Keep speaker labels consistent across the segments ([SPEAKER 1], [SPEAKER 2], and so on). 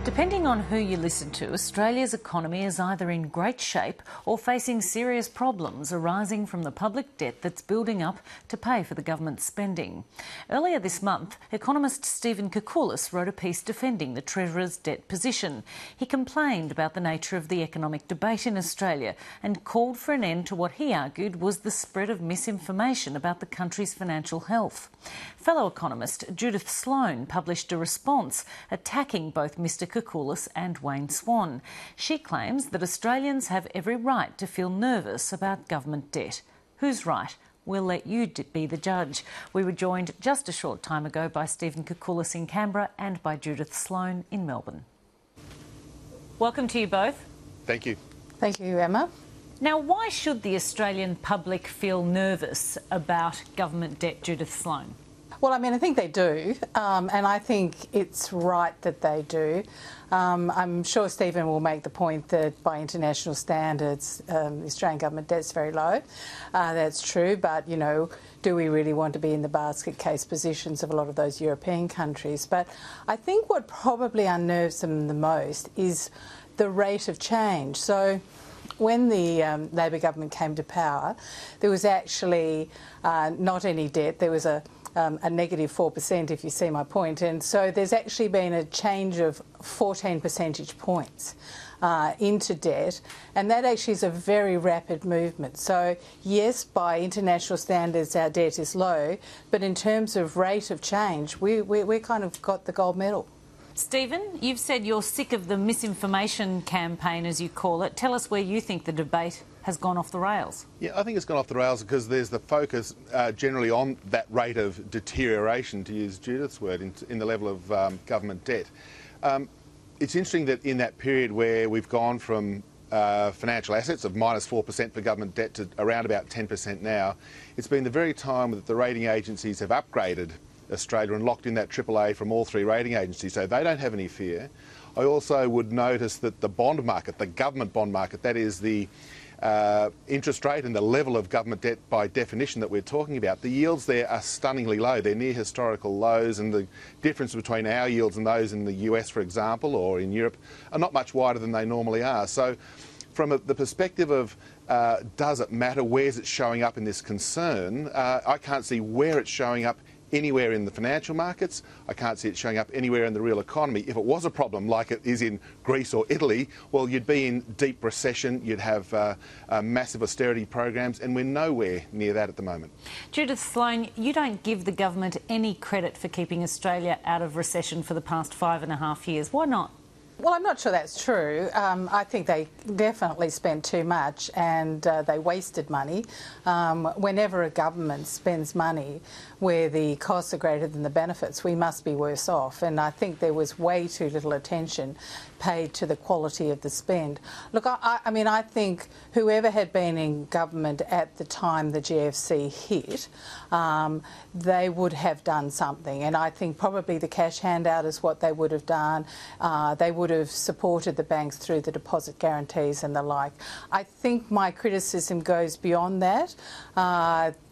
[SPEAKER 1] Depending on who you listen to, Australia's economy is either in great shape or facing serious problems arising from the public debt that's building up to pay for the government's spending. Earlier this month, economist Stephen Koukoulas wrote a piece defending the Treasurer's debt position. He complained about the nature of the economic debate in Australia and called for an end to what he argued was the spread of misinformation about the country's financial health. Fellow economist Judith Sloan published a response attacking both Mr Koukoulas and Wayne Swan. She claims that Australians have every right to feel nervous about government debt. Who's right? We'll let you be the judge. We were joined just a short time ago by Stephen Koukoulas in Canberra and by Judith Sloan in Melbourne. Welcome to you both.
[SPEAKER 2] Thank you.
[SPEAKER 3] Thank you, Emma.
[SPEAKER 1] Now, why should the Australian public feel nervous about government debt, Judith Sloan?
[SPEAKER 3] Well, I mean, I think they do, and I think it's right that they do. I'm sure Stephen will make the point that by international standards, the Australian government debt's very low. That's true, but, you know, do we really want to be in the basket case positions of a lot of those European countries? But I think what probably unnerves them the most is the rate of change. So when the Labor government came to power, there was actually not any debt. There was a negative 4%, if you see my point. And so there's actually been a change of 14 percentage points into debt, and that actually is a very rapid movement. So yes, by international standards our debt is low, but in terms of rate of change, we kind of got the gold medal.
[SPEAKER 1] Stephen, you've said you're sick of the misinformation campaign, as you call it. Tell us where you think the debate has gone off the rails.
[SPEAKER 2] Yeah, I think it's gone off the rails because there's the focus generally on that rate of deterioration, to use Judith's word, in the level of government debt. It's interesting that in that period where we've gone from financial assets of minus 4% for government debt to around about 10% now, it's been the very time that the rating agencies have upgraded Australia and locked in that AAA from all three rating agencies, so they don't have any fear. I also would notice that the bond market, the government bond market, that is the interest rate and the level of government debt by definition that we're talking about, the yields there are stunningly low. They're near historical lows, and the difference between our yields and those in the US, for example, or in Europe, are not much wider than they normally are. So from the perspective of does it matter, where's it showing up in this concern, I can't see where it's showing up anywhere in the financial markets. I can't see it showing up anywhere in the real economy. If it was a problem like it is in Greece or Italy, well, you'd be in deep recession, you'd have massive austerity programs, and we're nowhere near that at the moment.
[SPEAKER 1] Judith Sloan, you don't give the government any credit for keeping Australia out of recession for the past 5.5 years. Why not?
[SPEAKER 3] Well, I'm not sure that's true. I think they definitely spent too much and they wasted money. Whenever a government spends money where the costs are greater than the benefits, we must be worse off. And I think there was way too little attention paid to the quality of the spend. Look, I mean, I think whoever had been in government at the time the GFC hit, they would have done something. And I think probably the cash handout is what they would have done. They would have supported the banks through the deposit guarantees and the like. I think my criticism goes beyond that.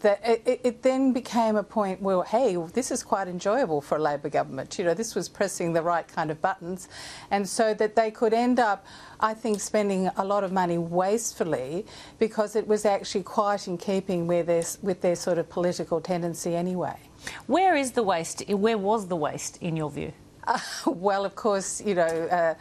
[SPEAKER 3] It then became a point where, hey, this is quite enjoyable for a Labor government. You know, this was pressing the right kind of buttons, and so that they could end up, I think, spending a lot of money wastefully because it was actually quite in keeping with their sort of political tendency anyway.
[SPEAKER 1] Where is the waste? Where was the waste, in your view?
[SPEAKER 3] Well, of course, you know,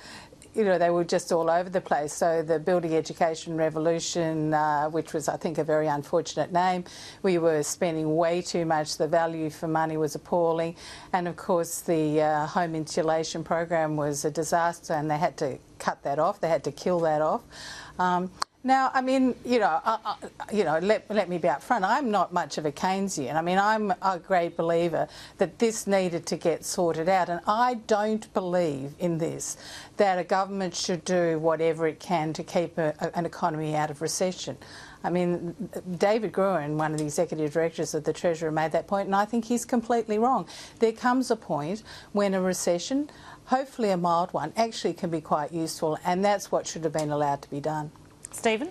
[SPEAKER 3] they were just all over the place. So the Building Education Revolution, which was, I think, a very unfortunate name, we were spending way too much. The value for money was appalling. And, of course, the home insulation program was a disaster, and they had to cut that off. They had to kill that off. Now, I mean, let me be upfront. I'm not much of a Keynesian. I mean, I'm a great believer that this needed to get sorted out, and I don't believe in this, that a government should do whatever it can to keep an economy out of recession. I mean, David Gruen, one of the executive directors of the Treasurer, made that point, and I think he's completely wrong. There comes a point when a recession, hopefully a mild one, actually can be quite useful, and that's what should have been allowed to be done.
[SPEAKER 1] Stephen?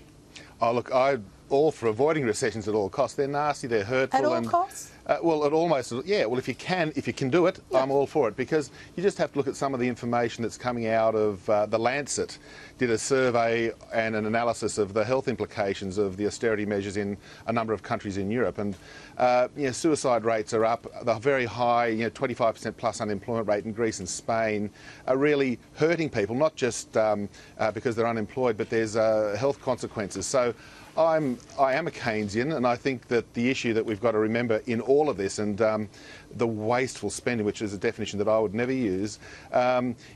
[SPEAKER 2] Oh, look, I'm all for avoiding recessions at all costs. They're nasty, they're hurtful.
[SPEAKER 3] At all costs?
[SPEAKER 2] Well, it almost, yeah, well, if you can do it, I'm all for it, because you just have to look at some of the information that's coming out of The Lancet. Did a survey and an analysis of the health implications of the austerity measures in a number of countries in Europe, and suicide rates are up. The very high, 25% plus unemployment rate in Greece and Spain are really hurting people, not just because they're unemployed, but there's health consequences. So I am a Keynesian, and I think that the issue that we've got to remember in all of this, and the wasteful spending, which is a definition that I would never use,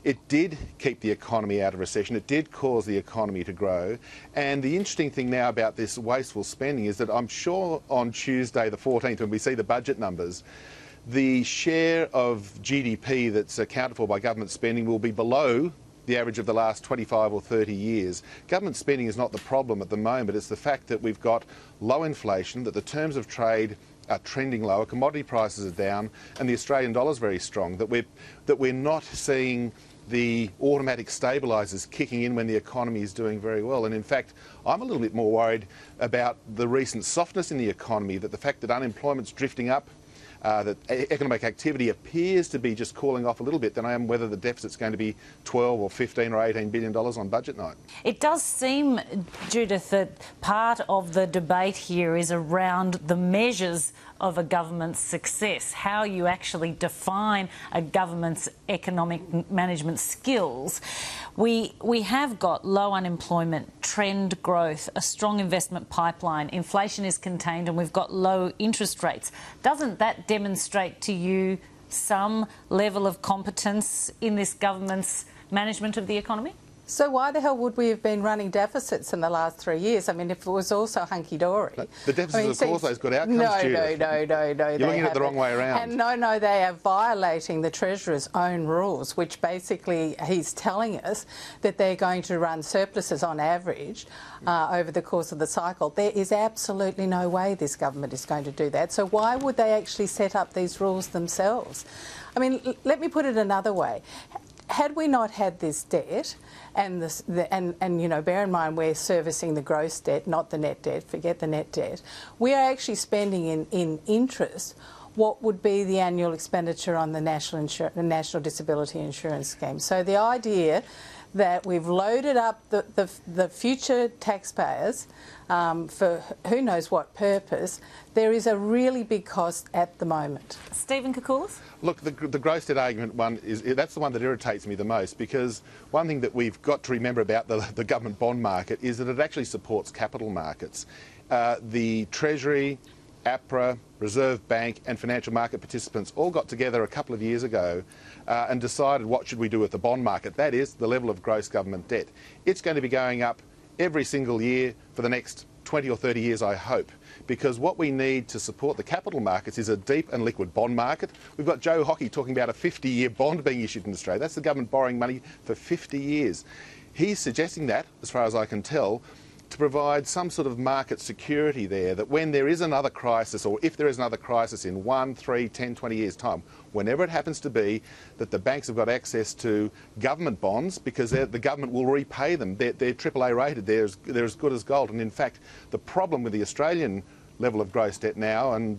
[SPEAKER 2] it did keep the economy out of recession. It did cause the economy to grow. And the interesting thing now about this wasteful spending is that I'm sure on Tuesday the 14th, when we see the budget numbers, the share of GDP that's accounted for by government spending will be below the average of the last 25 or 30 years. Government spending is not the problem at the moment. It's the fact that we've got low inflation, that the terms of trade are trending lower, commodity prices are down, and the Australian dollar is very strong, that we're not seeing the automatic stabilisers kicking in when the economy is doing very well. And in fact, I'm a little bit more worried about the recent softness in the economy, that the fact that unemployment's drifting up, that economic activity appears to be just cooling off a little bit, than I am whether the deficit's going to be 12 or 15 or 18 billion dollars on budget night.
[SPEAKER 1] It does seem, Judith, that part of the debate here is around the measures of a government's success, how you actually define a government's economic management skills. We have got low unemployment, trend growth, a strong investment pipeline, inflation is contained, and we've got low interest rates. Doesn't that demonstrate to you some level of competence in this government's management of the economy?
[SPEAKER 3] So why the hell would we have been running deficits in the last 3 years? I mean, if it was all so hunky-dory.
[SPEAKER 2] The deficits have caused those good outcomes, Judith.
[SPEAKER 3] No.
[SPEAKER 2] You're looking at it the wrong way around.
[SPEAKER 3] And no, they are violating the Treasurer's own rules, which basically he's telling us that they're going to run surpluses on average over the course of the cycle. There is absolutely no way this government is going to do that. So why would they actually set up these rules themselves? I mean, let me put it another way. Had we not had this debt, and bear in mind we're servicing the gross debt, not the net debt, forget the net debt, we are actually spending in interest what would be the annual expenditure on the National Disability Insurance Scheme. So the idea that we've loaded up the future taxpayers for who knows what purpose, there is a really big cost at the moment.
[SPEAKER 1] Stephen Koukoulas?
[SPEAKER 2] Look, the gross debt argument that's the one that irritates me the most, because one thing that we've got to remember about the government bond market is that it actually supports capital markets. The Treasury, APRA, Reserve Bank and financial market participants all got together a couple of years ago and decided what should we do with the bond market. That is the level of gross government debt. It's going to be going up every single year for the next 20 or 30 years, I hope, because what we need to support the capital markets is a deep and liquid bond market. We've got Joe Hockey talking about a 50-year bond being issued in Australia. That's the government borrowing money for 50 years. He's suggesting that, as far as I can tell, to provide some sort of market security there, that when there is another crisis, or if there is another crisis in 1, 3, 10, 20 years' time, whenever it happens to be, that the banks have got access to government bonds, because the government will repay them. They're AAA rated, they're as good as gold. And in fact, the problem with the Australian level of gross debt now, and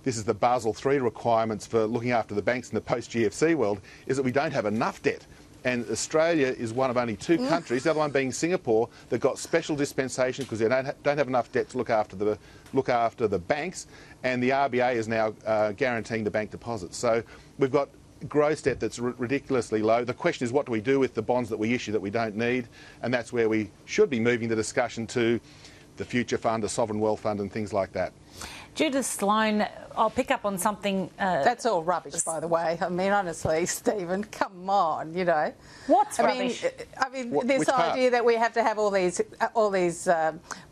[SPEAKER 2] this is the Basel III requirements for looking after the banks in the post-GFC world, is that we don't have enough debt. And Australia is one of only two countries, the other one being Singapore, that got special dispensation because they don't have enough debt to look after the banks, and the RBA is now guaranteeing the bank deposits. So we've got gross debt that's ridiculously low. The question is, what do we do with the bonds that we issue that we don't need? And that's where we should be moving the discussion to the Future Fund, a sovereign wealth fund and things like that.
[SPEAKER 1] Judith Sloan, I'll pick up on something...
[SPEAKER 3] That's all rubbish, by the way. I mean, honestly, Stephen, come on, you know.
[SPEAKER 1] What's rubbish?
[SPEAKER 3] I mean, this idea that we have to have all these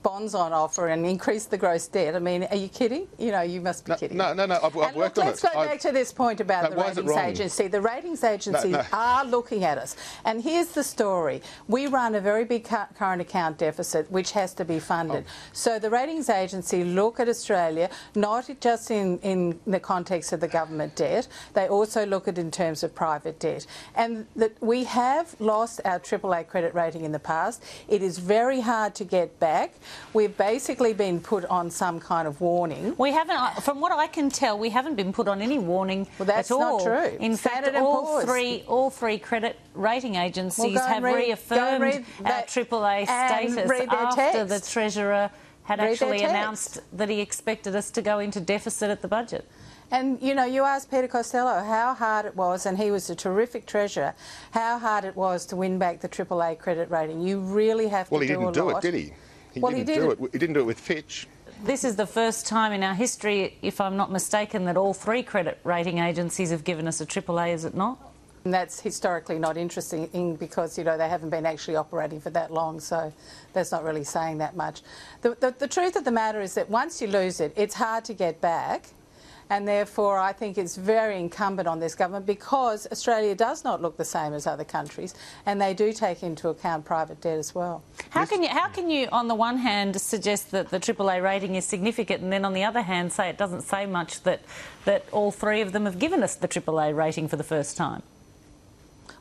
[SPEAKER 3] bonds on offer and increase the gross debt. I mean, are you kidding? You know, you must be kidding.
[SPEAKER 2] No, I've worked on it.
[SPEAKER 3] Let's go back to this point about the ratings agency. The ratings agencies are looking at us. And here's the story. We run a very big current account deficit, which has to be funded. So the ratings agency look at Australia Australia, not just in the context of the government debt, they also look at it in terms of private debt. And that we have lost our AAA credit rating in the past. It is very hard to get back. We've basically been put on some kind of warning.
[SPEAKER 1] We haven't, from what I can tell, we haven't been put on any warning
[SPEAKER 3] that's
[SPEAKER 1] at all.
[SPEAKER 3] Not true.
[SPEAKER 1] In fact, all three credit rating agencies have reaffirmed our AAA status after the Treasurer had actually announced that he expected us to go into deficit at the budget.
[SPEAKER 3] And, you know, you asked Peter Costello how hard it was, and he was a terrific treasurer, how hard it was to win back the AAA credit rating. You really have to do a lot.
[SPEAKER 2] Well, he didn't do it, did he? He didn't do it with Fitch.
[SPEAKER 1] This is the first time in our history, if I'm not mistaken, that all three credit rating agencies have given us a AAA, is it not?
[SPEAKER 3] And that's historically not interesting because, you know, they haven't been actually operating for that long, so that's not really saying that much. The truth of the matter is that once you lose it, it's hard to get back. And therefore, I think it's very incumbent on this government, because Australia does not look the same as other countries, and they do take into account private debt as well.
[SPEAKER 1] How can you, on the one hand, suggest that the AAA rating is significant, and then on the other hand say it doesn't say much that all three of them have given us the AAA rating for the first time?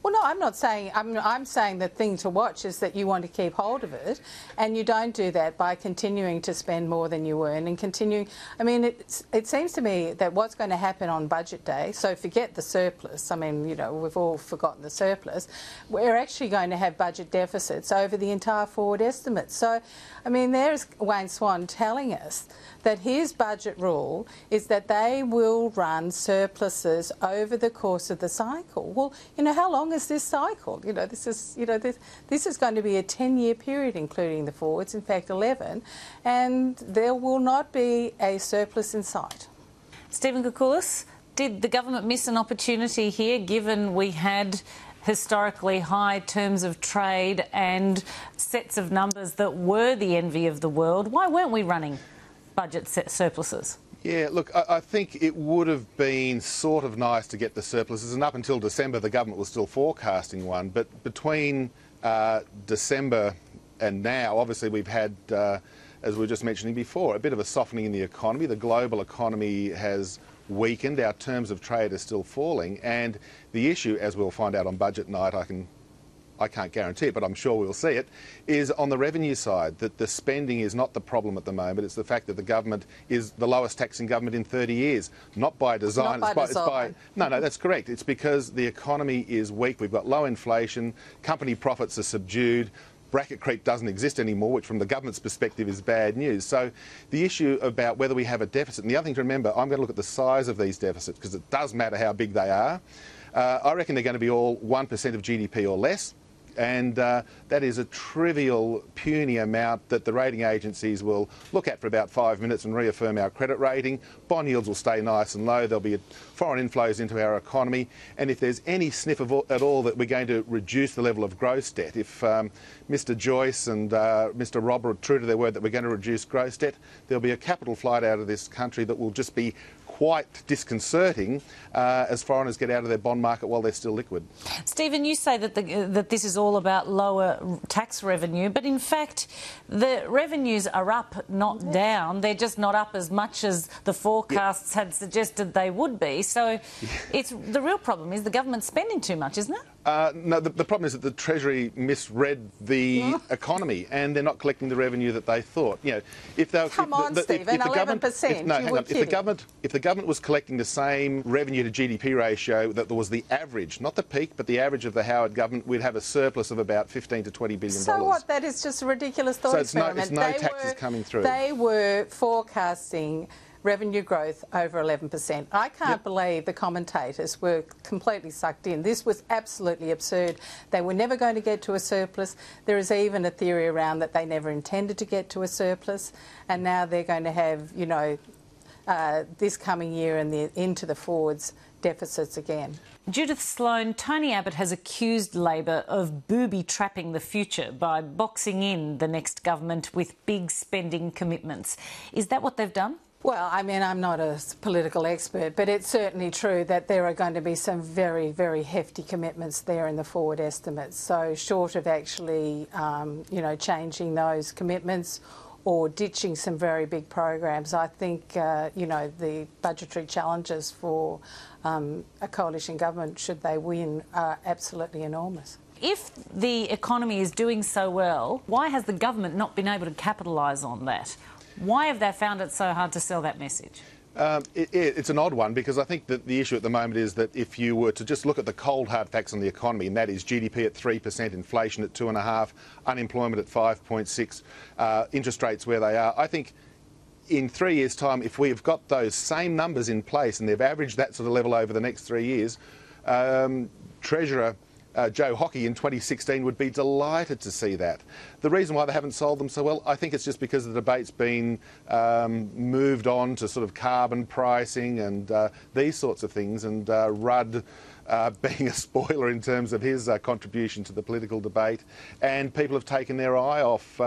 [SPEAKER 3] Well, no, I'm not saying. I'm saying the thing to watch is that you want to keep hold of it, and you don't do that by continuing to spend more than you earn and continuing. I mean, it seems to me that what's going to happen on budget day. So forget the surplus. I mean, you know, we've all forgotten the surplus. We're actually going to have budget deficits over the entire forward estimate. So, I mean, there's Wayne Swan telling us that his budget rule is that they will run surpluses over the course of the cycle. Well, you know, how long is this cycle? You know, this is going to be a 10-year period, including the forwards, in fact 11, and there will not be a surplus in sight.
[SPEAKER 1] Stephen Koukoulas, did the government miss an opportunity here, given we had historically high terms of trade and sets of numbers that were the envy of the world? Why weren't we running budget surpluses?
[SPEAKER 2] Yeah, look, I think it would have been sort of nice to get the surpluses, and up until December the government was still forecasting one, but between December and now, obviously we've had, as we were just mentioning before, a bit of a softening in the economy. The global economy has weakened, our terms of trade are still falling, and the issue, as we'll find out on budget night, I can't guarantee it, but I'm sure we'll see it, is on the revenue side, that the spending is not the problem at the moment. It's the fact that the government is the lowest taxing government in 30 years. Not by design. No, that's correct. It's because the economy is weak. We've got low inflation. Company profits are subdued. Bracket creep doesn't exist anymore, which from the government's perspective is bad news. So the issue about whether we have a deficit, and the other thing to remember, I'm going to look at the size of these deficits because it does matter how big they are. I reckon they're going to be all 1% of GDP or less. And that is a trivial, puny amount that the rating agencies will look at for about 5 minutes and reaffirm our credit rating. Bond yields will stay nice and low. There'll be foreign inflows into our economy. And if there's any sniff at all that we're going to reduce the level of gross debt, if Mr Joyce and Mr Rob are true to their word that we're going to reduce gross debt, there'll be a capital flight out of this country that will just be quite disconcerting as foreigners get out of their bond market while they're still liquid.
[SPEAKER 1] Stephen, you say that this is all about lower tax revenue, but in fact the revenues are up, not down. They're just not up as much as the forecasts had suggested they would be. So it's the real problem is the government spending too much, isn't it?
[SPEAKER 2] No, the problem is that the Treasury misread the economy, and they're not collecting the revenue that they thought. You know, if they
[SPEAKER 3] Come on, Stephen, 11%.
[SPEAKER 2] If the government was collecting the same revenue to GDP ratio that there was the average, not the peak, but the average of the Howard government, we'd have a surplus of about $15 to $20 billion.
[SPEAKER 3] So what? That is just a ridiculous thought experiment.
[SPEAKER 2] It's no taxes coming through.
[SPEAKER 3] They were forecasting revenue growth over 11%. I can't believe the commentators were completely sucked in. This was absolutely absurd. They were never going to get to a surplus. There is even a theory around that they never intended to get to a surplus, and now they're going to have, you know, this coming year and into the forwards deficits again.
[SPEAKER 1] Judith Sloan, Tony Abbott has accused Labor of booby-trapping the future by boxing in the next government with big spending commitments. Is that what they've done?
[SPEAKER 3] Well, I mean, I'm not a political expert, but it's certainly true that there are going to be some very, very hefty commitments there in the forward estimates. So short of actually, you know, changing those commitments or ditching some very big programs. I think, you know, the budgetary challenges for a coalition government, should they win, are absolutely enormous.
[SPEAKER 1] If the economy is doing so well, why has the government not been able to capitalise on that? Why have they found it so hard to sell that message?
[SPEAKER 2] It's an odd one, because I think that the issue at the moment is that if you were to just look at the cold hard facts on the economy, and that is GDP at 3%, inflation at 2.5%, unemployment at 5.6%, interest rates where they are, I think in 3 years' time, if we've got those same numbers in place and they've averaged that sort of level over the next 3 years, Treasurer Joe Hockey in 2016 would be delighted to see that. The reason why they haven't sold them so well, I think it's just because the debate's been moved on to sort of carbon pricing and these sorts of things, and Rudd being a spoiler in terms of his contribution to the political debate, and people have taken their eye off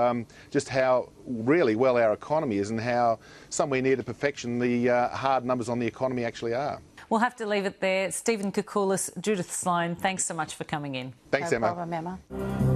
[SPEAKER 2] just how really well our economy is and how somewhere near to perfection the hard numbers on the economy actually are.
[SPEAKER 1] We'll have to leave it there. Stephen Koukoulas, Judith Sloan, thanks so much for coming in.
[SPEAKER 2] Thanks,
[SPEAKER 3] No
[SPEAKER 2] Emma.
[SPEAKER 3] problem, Emma.